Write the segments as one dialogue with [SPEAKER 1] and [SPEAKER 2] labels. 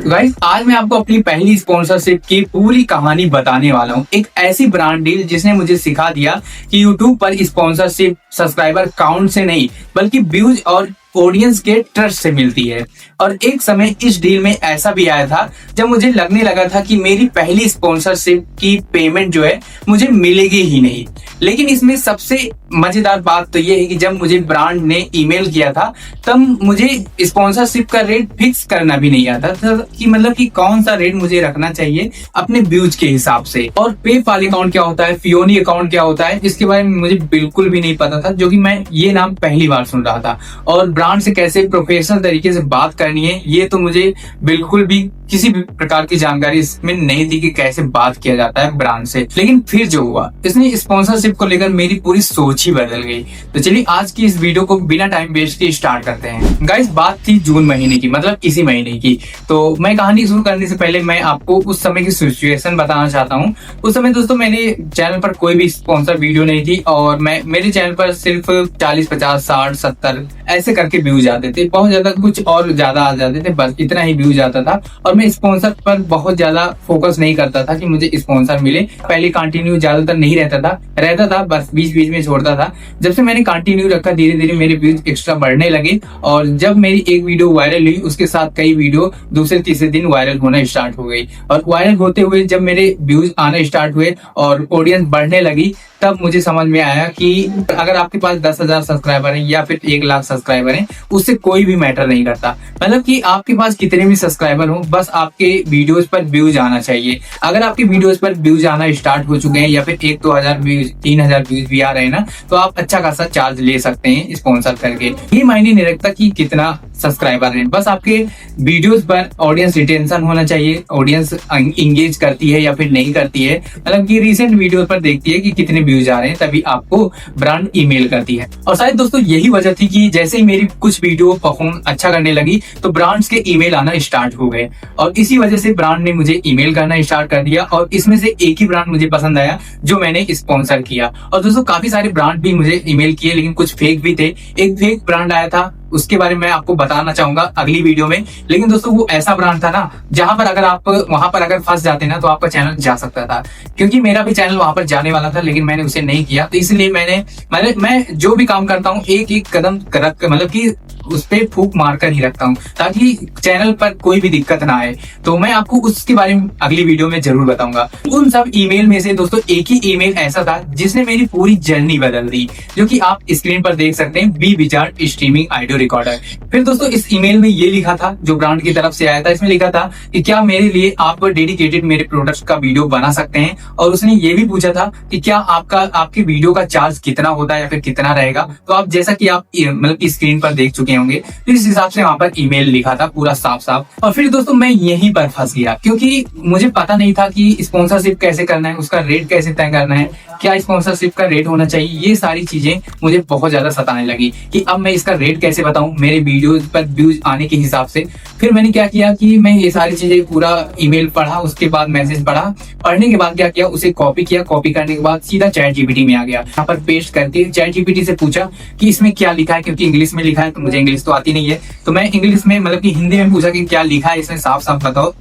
[SPEAKER 1] Guys आज मैं आपको अपनी पहली स्पॉन्सरशिप की पूरी कहानी बताने वाला हूँ। एक ऐसी ब्रांड डील जिसने मुझे सिखा दिया कि यूट्यूब पर स्पॉन्सरशिप सब्सक्राइबर काउंट से नहीं बल्कि व्यूज और ऑडियंस के ट्रस्ट से मिलती है। और एक समय इस डील में ऐसा भी आया था जब मुझे लगने लगा था कि मेरी पहली स्पॉन्सरशिप की पेमेंट जो है मुझे मिलेगी ही नहीं। लेकिन इसमें सबसे मजेदार बात तो ये है कि जब मुझे ब्रांड ने ईमेल किया था तब मुझे स्पॉन्सरशिप का रेट फिक्स करना भी नहीं आता था कि मतलब कि कौन सा रेट मुझे रखना चाहिए अपने व्यूज के हिसाब से। और पेपाल अकाउंट क्या होता है, फियोनी अकाउंट क्या होता है, इसके बारे में मुझे बिल्कुल भी नहीं पता था, जो कि मैं ये नाम पहली बार सुन रहा था। और ब्रांड से कैसे प्रोफेशनल तरीके से बात करनी है ये तो मुझे बिल्कुल भी किसी भी प्रकार की जानकारी इसमें नहीं थी कि कैसे बात किया जाता है ब्रांड से। लेकिन फिर जो हुआ इसने स्पॉन्सरशिप को लेकर मेरी पूरी सोच ही बदल गई। तो चलिए आज की इस वीडियो को बिना टाइम वेस्ट किए स्टार्ट करते हैं। गाइस बात थी जून महीने की, मतलब इसी महीने की। तो मैं कहानी शुरू करने से पहले मैं आपको उस समय की सिचुएशन बताना चाहता हूँ। उस समय दोस्तों मेरे चैनल पर कोई भी स्पॉन्सर वीडियो नहीं थी और मेरे चैनल पर सिर्फ 40, 50, 60, 70 ऐसे करके व्यूज आते थे। बहुत ज्यादा कुछ और ज्यादा आ जाते थे, बस इतना ही व्यूज आता था। और मैं स्पॉन्सर पर बहुत ज्यादा फोकस नहीं करता था कि मुझे स्पॉन्सर मिले। पहले कंटिन्यू ज्यादातर नहीं रहता था, बस बीच बीच में छोड़ता था। जब से मैंने कंटिन्यू रखा धीरे धीरे मेरे व्यूज एक्स्ट्रा बढ़ने लगे। और जब मेरी एक वीडियो वायरल हुई उसके साथ कई वीडियो दूसरे तीसरे दिन वायरल होना स्टार्ट हो गई। और वायरल होते हुए जब मेरे व्यूज आना स्टार्ट हुए और ऑडियंस बढ़ने लगी तब मुझे समझ में आया कि अगर आपके पास 10,000 सब्सक्राइबर हैं या फिर 1,00,000 सब्सक्राइबर हैं उससे कोई भी मैटर नहीं करता। मतलब कि आपके पास कितने भी सब्सक्राइबर हो बस आपके वीडियोस पर व्यूज आना चाहिए। अगर आपके वीडियोस पर व्यूज आना स्टार्ट हो चुके हैं या फिर 1-2 व्यूज 3,000 व्यूज भी आ रहे हैं ना, तो आप अच्छा खासा चार्ज ले सकते हैं स्पॉन्सर करके। ये मायने नहीं रखता कि कितना सब्सक्राइबर है, बस आपके वीडियोस पर ऑडियंस रिटेंशन होना चाहिए, ऑडियंस इंगेज करती है या फिर नहीं करती है, मतलब कि रिसेंट वीडियो पर देखती है कि कितने व्यूज आ रहे हैं तभी आपको ब्रांड ईमेल करती है। और शायद दोस्तों यही वजह थी कि जैसे ही मेरी कुछ वीडियो परफॉर्म अच्छा करने लगी तो ब्रांड्स के ईमेल आना स्टार्ट हो गए। और इसी वजह से ब्रांड ने मुझे ईमेल करना स्टार्ट कर दिया। और इसमें से एक ही ब्रांड मुझे पसंद आया जो मैंने स्पॉन्सर किया। और दोस्तों काफी सारे ब्रांड भी मुझे ईमेल किए लेकिन कुछ फेक भी थे। एक फेक ब्रांड आया था उसके बारे में मैं आपको बताना चाहूंगा अगली वीडियो में। लेकिन दोस्तों वो ऐसा ब्रांड था ना जहां पर अगर आप वहां पर अगर फंस जाते ना तो आपका चैनल जा सकता था। क्योंकि मेरा भी चैनल वहां पर जाने वाला था लेकिन मैंने उसे नहीं किया। तो इसलिए मैं जो भी काम करता हूँ एक एक कदम रख मतलब कि उस पे फूक मार कर ही रखता हूँ ताकि चैनल पर कोई भी दिक्कत ना आए। तो मैं आपको उसके बारे में अगली वीडियो में जरूर बताऊंगा। उन सब ईमेल में से दोस्तों एक ही ईमेल ऐसा था जिसने मेरी पूरी जर्नी बदल दी, जो कि आप स्क्रीन पर देख सकते हैं, B wizard streaming audio recorder. फिर दोस्तों इस ईमेल में ये लिखा था, जो ब्रांड की तरफ से आया था, इसमें लिखा था कि क्या मेरे लिए आप डेडिकेटेड मेरे प्रोडक्ट्स का वीडियो बना सकते हैं। और उसने ये भी पूछा था कि क्या आपके वीडियो का चार्ज कितना होता है या फिर कितना रहेगा। तो आप जैसा कि आप मतलब स्क्रीन पर देख चुके होंगे तो इस हिसाब से वहां पर ईमेल लिखा था पूरा साफ साफ। और फिर दोस्तों मैं यहीं पर फंस गया क्योंकि मुझे पता नहीं था कि स्पॉन्सरशिप कैसे करना है, उसका रेट कैसे तय करना है, क्या स्पॉन्सरशिप का रेट होना चाहिए। ये सारी चीजें मुझे बहुत ज्यादा सताने लगी कि अब मैं इसका रेट कैसे बताऊं मेरे वीडियो पर व्यूज आने के हिसाब से। फिर मैंने क्या किया कि मैं ये सारी चीजें पूरा ईमेल पढ़ा, उसके बाद मैसेज पढ़ा, पढ़ने के बाद क्या किया उसे कॉपी किया, कॉपी करने के बाद सीधा चैट जीपीटी में आ गया। यहाँ पर पेस्ट करके चैट जीपीटी से पूछा कि इसमें क्या लिखा है, क्योंकि इंग्लिश में लिखा है तो मुझे इंग्लिश तो आती नहीं है। तो मैं इंग्लिश में मतलब कि हिंदी में पूछा कि क्या लिखा है इसमें, साफ साफ बताओ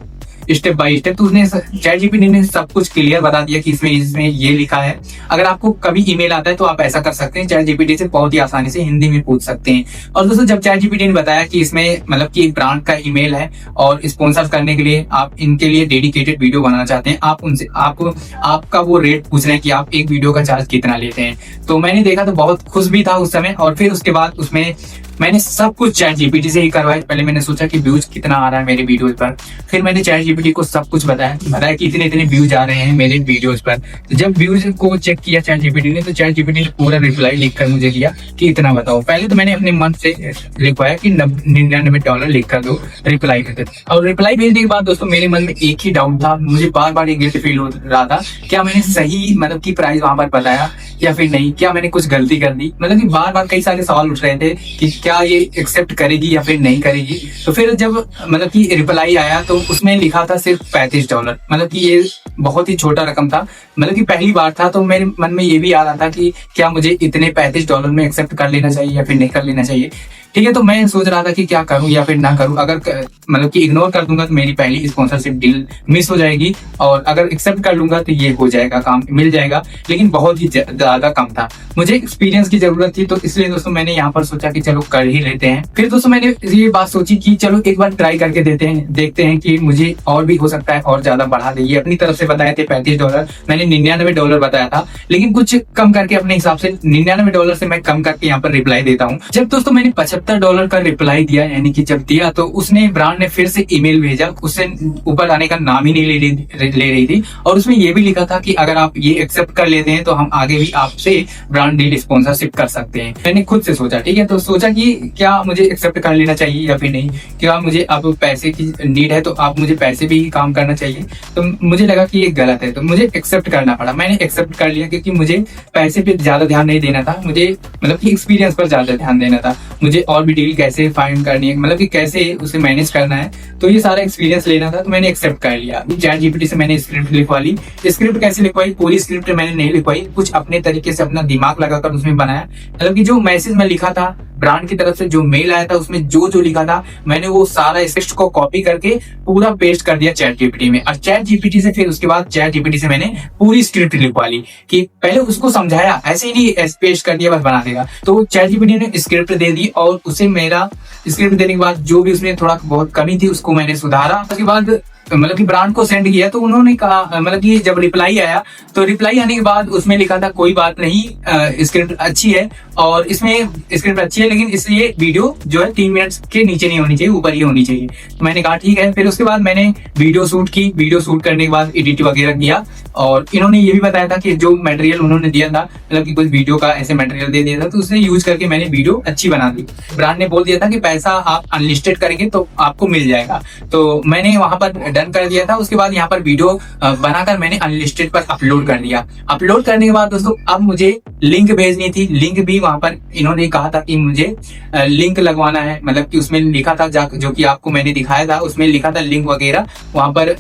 [SPEAKER 1] स्टेप बाय स्टेप। तो उसने चैट जीपीटी ने सब कुछ क्लियर बता दिया कि इसमें ये लिखा है। अगर आपको कभी ईमेल आता है तो आप ऐसा कर सकते हैं, चैट जीपीटी से बहुत ही आसानी से हिंदी में पूछ सकते हैं। और दोस्तों जब चैट जीपीटी ने बताया कि इसमें मतलब कि एक ब्रांड का ईमेल है और स्पॉन्सर करने के लिए आप इनके लिए डेडिकेटेड वीडियो बनाना चाहते हैं, आप उनसे आपका वो रेट पूछ रहे हैं कि आप एक वीडियो का चार्ज कितना लेते हैं। तो मैंने देखा तो बहुत खुश भी था उस समय। और फिर उसके बाद उसमें मैंने सब कुछ चैट जीपीटी से ही करवाया। पहले मैंने सोचा कि व्यूज कितना आ रहा है मेरे वीडियोस पर, फिर मैंने चैट जीपीटी को सब कुछ बताया कि इतने इतने व्यूज आ रहे हैं मेरे वीडियोस पर। तो जब व्यूज को चेक किया चैट जीपीटी ने तो चैट जीपीटी ने पूरा रिप्लाई लिखकर मुझे दिया कि इतना बताओ। पहले तो मैंने अपने मन से लिखवाया कि $99 लिख कर दो रिप्लाई करते। और रिप्लाई भेजने के बाद दोस्तों मेरे मन में एक ही डाउट था, मुझे बार बार ये गिल्ट फील हो रहा था, क्या मैंने सही मतलब की प्राइस वहां पर बताया या फिर नहीं, क्या मैंने कुछ गलती कर दी। मतलब कि बार बार कई सारे सवाल उठ रहे थे कि क्या ये एक्सेप्ट करेगी या फिर नहीं करेगी। तो फिर जब मतलब कि रिप्लाई आया तो उसमें लिखा था सिर्फ $35, मतलब कि ये बहुत ही छोटा रकम था। मतलब कि पहली बार था तो मेरे मन में ये भी आ रहा था कि क्या मुझे इतने $35 में एक्सेप्ट कर लेना चाहिए या फिर नहीं कर लेना चाहिए। ठीक है। तो मैं सोच रहा था कि क्या करूं या फिर ना करूं। अगर मतलब कि इग्नोर कर दूंगा तो मेरी पहली स्पॉन्सरशिप डील मिस हो जाएगी, और अगर एक्सेप्ट कर लूंगा तो ये हो जाएगा, काम मिल जाएगा, लेकिन बहुत ही ज्यादा कम था। मुझे एक्सपीरियंस की जरूरत थी, तो इसलिए दोस्तों मैंने यहाँ पर सोचा कि चलो कर ही लेते हैं। फिर दोस्तों मैंने ये बात सोची कि चलो एक बार ट्राई करके देते हैं, देखते हैं कि मुझे और भी हो सकता है और ज्यादा बढ़ा दे। ये अपनी तरफ से बताए थे $35, मैंने $99 बताया था, लेकिन कुछ कम करके अपने हिसाब से $99 से मैं कम करके यहाँ पर रिप्लाई देता हूँ। जब दोस्तों मैंने $75 का रिप्लाई दिया, यानी कि जब दिया तो उसने ब्रांड ने फिर से ईमेल भेजा, उससे ऊपर आने का नाम ही नहीं ले रही थी, और उसमें ये भी लिखा था कि अगर आप ये एक्सेप्ट कर लेते हैं तो हम आगे भी आपसे ब्रांड डील स्पॉन्सरशिप कर सकते हैं। मैंने खुद से सोचा, ठीक है, तो सोचा कि क्या मुझे एक्सेप्ट कर लेना चाहिए या फिर नहीं, क्या मुझे अब पैसे की नीड है तो आप मुझे पैसे भी काम करना चाहिए। तो मुझे लगा कि ये गलत है, तो मुझे एक्सेप्ट करना पड़ा। मैंने एक्सेप्ट कर लिया क्योंकि मुझे पैसे पे ज्यादा ध्यान नहीं देना था, मुझे मतलब कि एक्सपीरियंस पर ज्यादा ध्यान देना था। मुझे और भी डील कैसे फाइंड करनी है, मतलब कि कैसे उसे मैनेज करना है, तो ये सारा एक्सपीरियंस लेना था, तो मैंने एक्सेप्ट कर लिया। चैट जीपीटी से मैंने स्क्रिप्ट लिखवा ली। स्क्रिप्ट कैसे लिखवाई, पूरी स्क्रिप्ट मैंने नहीं लिखवाई, कुछ अपने तरीके से अपना दिमाग लगाकर उसमें बनाया। मतलब कि जो मैसेज मैं लिखा था ब्रांड की तरफ से, जो मेल आया था, उसमें जो जो लिखा था मैंने वो सारा टेक्स्ट को कॉपी करके पूरा पेस्ट कर दिया चैट जीपीटी में। और चैट जीपीटी से फिर उसके बाद चैट जीपीटी से मैंने पूरी स्क्रिप्ट लिखवा ली, कि पहले उसको समझाया, ऐसे ही नहीं पेस्ट कर दिया बस बना देगा। तो चैट जीपीटी ने स्क्रिप्ट दे दी, और उसे मेरा स्क्रिप्ट देने के बाद जो भी उसमें थोड़ा बहुत कमी थी उसको मैंने सुधारा। उसके बाद मतलब कि ब्रांड को सेंड किया, तो उन्होंने कहा, मतलब कि जब रिप्लाई आया तो रिप्लाई आने के बाद उसमें लिखा था कोई बात नहीं, स्क्रिप्ट अच्छी है, और इसमें स्क्रिप्ट अच्छी है, लेकिन इसलिए वीडियो जो है 3 मिनट के नीचे नहीं होनी चाहिए, ऊपर ही होनी चाहिए। तो मैंने कहा ठीक है। फिर उसके बाद मैंने वीडियो शूट की, वीडियो शूट करने के बाद एडिट वगैरह किया, और इन्होंने ये भी बताया था कि जो मटेरियल उन्होंने दिया था, मतलब कि कुछ वीडियो का ऐसे मटेरियल दे दिया था, तो उसने यूज करके मैंने वीडियो अच्छी बना दी। ब्रांड ने बोल दिया था कि पैसा आप अनलिस्टेड करेंगे तो आपको मिल जाएगा, तो मैंने वहां पर डन कर दिया था। उसके बाद यहाँ पर वीडियो बनाकर मैंने अनलिस्टेड पर अपलोड कर दिया। अपलोड करने के बाद दोस्तों अब मुझे लिंक भेजनी थी। लिंक भी वहां पर इन्होंने कहा था कि मुझे लिंक लगवाना है, मतलब कि उसमें लिखा था जो कि आपको मैंने दिखाया था, उसमें लिखा था लिंक वगैरह, वहां पर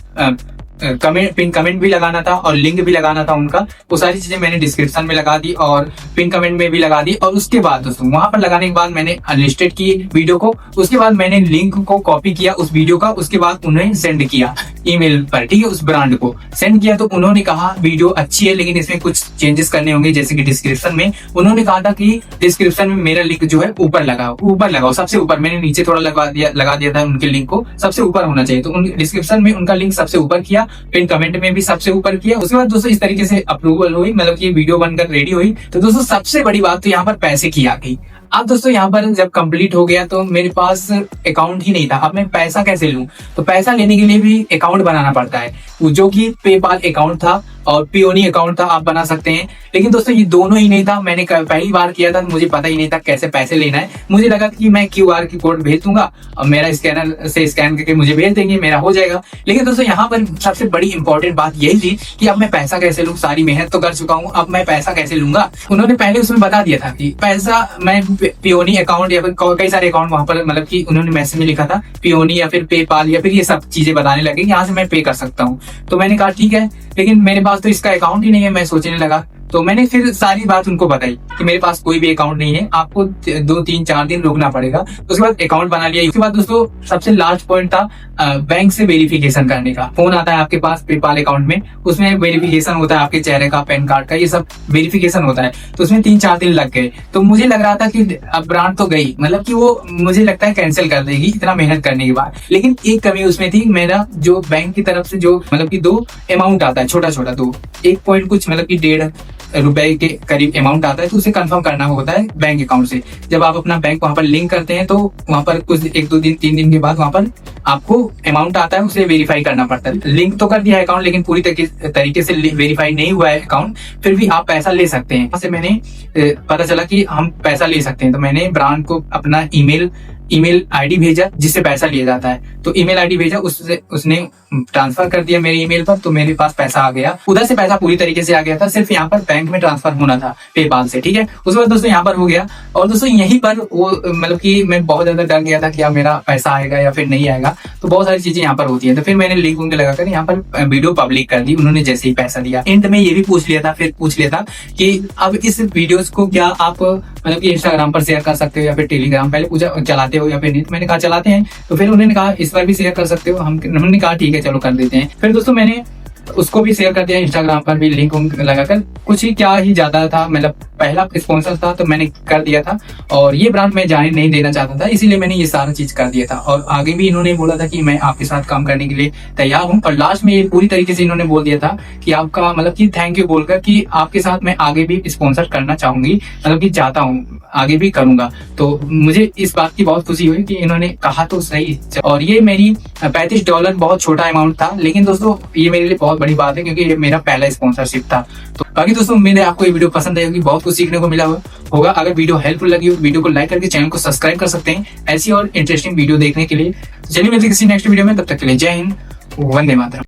[SPEAKER 1] कमेंट, पिन कमेंट भी लगाना था और लिंक भी लगाना था उनका। वो सारी चीजें मैंने डिस्क्रिप्शन में लगा दी और पिन कमेंट में भी लगा दी। और उसके बाद दोस्तों वहां पर लगाने के बाद मैंने अनलिस्टेड की वीडियो को, उसके बाद मैंने लिंक को कॉपी किया उस वीडियो का, उसके बाद उन्हें सेंड किया ईमेल पर, ठीक है, उस ब्रांड को सेंड किया। तो उन्होंने कहा वीडियो अच्छी है लेकिन इसमें कुछ चेंजेस करने होंगे, जैसे कि डिस्क्रिप्शन में उन्होंने कहा था कि डिस्क्रिप्शन में मेरा लिंक जो है ऊपर लगाओ, सबसे ऊपर। मैंने नीचे थोड़ा लगा दिया था, उनके लिंक को सबसे ऊपर होना चाहिए, तो उन डिस्क्रिप्शन में उनका लिंक सबसे ऊपर किया, पिन कमेंट में भी सबसे ऊपर किया। उसके बाद दोस्तों इस तरीके से अप्रूवल हुई, मतलब कि वीडियो बनकर रेडी हुई। तो दोस्तों सबसे बड़ी बात तो यहाँ पर पैसे की आ गई। अब दोस्तों यहाँ पर जब कंप्लीट हो गया तो मेरे पास अकाउंट ही नहीं था। अब मैं पैसा कैसे लूं? तो पैसा लेने के लिए भी अकाउंट बनाना पड़ता है, जो कि पेपाल अकाउंट था और पियोनी अकाउंट था, आप बना सकते हैं। लेकिन दोस्तों ये दोनों ही नहीं था, मैंने पहली बार किया था, मुझे पता ही नहीं था कैसे पैसे लेना है। मुझे लगा कि मैं QR की कोड भेज दूंगा और मेरा स्कैनर से स्कैन करके मुझे भेज देंगे, मेरा हो जाएगा। लेकिन दोस्तों यहाँ पर सबसे बड़ी इंपॉर्टेंट बात यही थी कि अब मैं पैसा कैसे लूं? सारी मेहनत तो कर चुका हूँ, अब मैं पैसा कैसे लूंगा? उन्होंने पहले उसमें बता दिया था कि पैसा मैं पियोनी अकाउंट या फिर कई सारे अकाउंट वहां पर, मतलब कि उन्होंने मैसेज में लिखा था पियोनी या फिर पेपाल या फिर ये सब चीजें बताने लगे, यहाँ से मैं पे कर सकता हूँ। तो मैंने कहा ठीक है, लेकिन मेरे पास तो इसका अकाउंट ही नहीं है। मैं सोचने लगा, तो मैंने फिर सारी बात उनको बताई कि मेरे पास कोई भी अकाउंट नहीं है, आपको 2-3-4 दिन रुकना पड़ेगा। उसके बाद अकाउंट बना लिया। उसके बाद दोस्तों सबसे लास्ट पॉइंट था बैंक से वेरिफिकेशन करने का। फोन आता है आपके पास पेपाल अकाउंट में, उसमें वेरिफिकेशन होता है आपके चेहरे का, पैन कार्ड का, ये सब वेरिफिकेशन होता है। तो उसमें 3-4 दिन लग गए। तो मुझे लग रहा था कि अब ब्रांड तो गई, मतलब कि वो मुझे लगता है कैंसिल कर देगी इतना मेहनत करने के बाद। लेकिन एक कमी उसमें थी, मेरा जो बैंक की तरफ से जो मतलब कि 2 अमाउंट आता है, छोटा छोटा 2, 1 पॉइंट कुछ मतलब कि 1.5 रुपए के करीब अमाउंट आता है, तो उसे कंफर्म करना होता है बैंक अकाउंट से। जब आप अपना बैंक वहां पर लिंक करते हैं तो वहां पर कुछ 1-2 दिन 3 दिन के बाद वहां पर आपको अमाउंट आता है, उसे वेरीफाई करना पड़ता है। लिंक तो कर दिया है अकाउंट, लेकिन पूरी तरीके से वेरीफाई नहीं हुआ है अकाउंट, फिर भी आप पैसा ले सकते हैं। से मैंने पता चला कि हम पैसा ले सकते हैं, तो मैंने ब्रांड को अपना ईमेल आईडी भेजा जिससे पैसा लिया जाता है। तो ईमेल आईडी भेजा, उसने ट्रांसफर कर दिया मेरे ईमेल पर, तो मेरे पास पैसा आ गया। उधर से पैसा पूरी तरीके से आ गया था, सिर्फ यहाँ पर बैंक में ट्रांसफर होना था पेपाल से, ठीक है। उसके बाद दोस्तों यहाँ पर हो गया। और दोस्तों यहीं पर वो मतलब कि मैं बहुत ज्यादा डर गया था कि अब मेरा पैसा आएगा या फिर नहीं आएगा। तो बहुत सारी चीजें यहाँ पर होती है। तो फिर मैंने लिंक उनके लगाकर यहाँ पर वीडियो पब्लिक कर दी, उन्होंने जैसे ही पैसा दिया। एंड में ये भी पूछ लिया था कि अब इस वीडियोस को क्या आप मतलब कि इंस्टाग्राम पर शेयर कर सकते हो या फिर टेलीग्राम, पहले पूछा चलाते हो या फिर नहीं, तो मैंने कहा चलाते हैं, तो फिर उन्होंने कहा इस पर भी शेयर कर सकते हो, हमने कहा ठीक है चलो कर देते हैं। फिर दोस्तों मैंने उसको भी शेयर कर दिया, इंस्टाग्राम पर भी लिंक लगाकर, कुछ ही क्या ही ज्यादा था, मतलब पहला स्पॉन्सर था तो मैंने कर दिया था, और ये ब्रांड मैं जाने नहीं देना चाहता था, इसीलिए मैंने ये सारा चीज कर दिया था। और आगे भी इन्होंने बोला था कि मैं आपके साथ काम करने के लिए तैयार हूँ, और लास्ट में ये पूरी तरीके से इन्होंने बोल दिया था कि आपका मतलब कि थैंक यू बोलकर कि आपके साथ मैं आगे भी स्पॉन्सर करना चाहूंगी, मतलब कि चाहता हूँ, आगे भी करूंगा। तो मुझे इस बात की बहुत खुशी हुई कि इन्होंने कहा तो सही। और ये मेरी $35 बहुत छोटा अमाउंट था, लेकिन दोस्तों ये मेरे लिए बहुत बड़ी बात है, क्योंकि ये मेरा पहला स्पॉन्सरशिप था। तो बाकी दोस्तों उम्मीद है आपको ये वीडियो पसंद आई होगी, बहुत कुछ सीखने को मिला होगा। अगर वीडियो हेल्पफुल लगी हो तो वीडियो को लाइक करके चैनल को सब्सक्राइब कर सकते हैं ऐसी और इंटरेस्टिंग वीडियो देखने के लिए। चलिए मिलते हैं किसी नेक्स्ट वीडियो में, तब तक के लिए जय हिंद, वंदे मातरम।